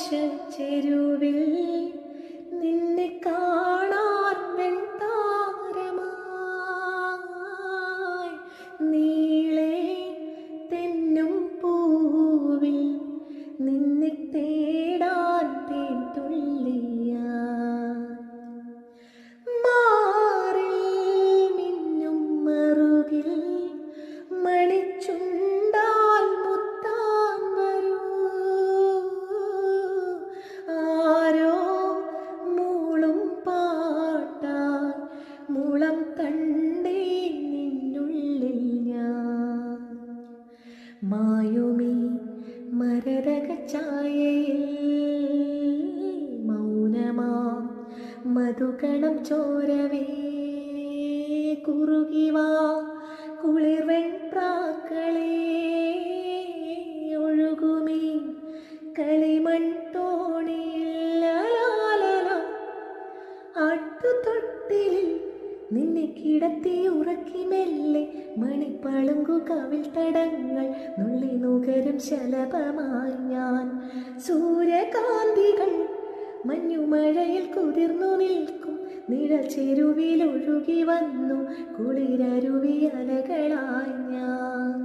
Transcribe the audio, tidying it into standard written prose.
നീലാകാശച്ചെരുവിൽ നിന്നെ കാണാൻ വെൺതാരമായി നീളെ തെന്നും പൂവിൽ നിന്നെ തേടാൻ തേൻതുള്ളിയാ മാറിൽ മിന്നും മറുകിൽ മണിച്ചുണ്ടാൽ മുത്താൻ വരൂ ആരോ മൂളും പാട്ടാൻ മുളം കണ്ടേ നിന്നുള്ളിൽ ഞാൻ മായുമീ മരതക ഛായയിൽ മൗനമാ മധുകണം ചോരവേ കുറുകിവാ കുളിർവെൺ പ്രാക്കളേ ഒഴുകുമീ കളിമൺ തോണിയിൽ ആട്ടുതൊട്ടിലിൽ നിന്നെ കിടത്തി ഉറക്കി മെല്ലെ മണിപ്പളുങ്കു കവിൾ തടങ്ങൾ നുള്ളി നുകരും ശലഭമായി ഞാൻ സൂര്യകാന്തികൾ മഞ്ഞുമഴയിൽ കുതിർന്നു നിൽക്കും നിഴൽ ചെരുവിൽ ഒഴുകി വന്നു കുളിരരുവി അലകളായി ഞാൻ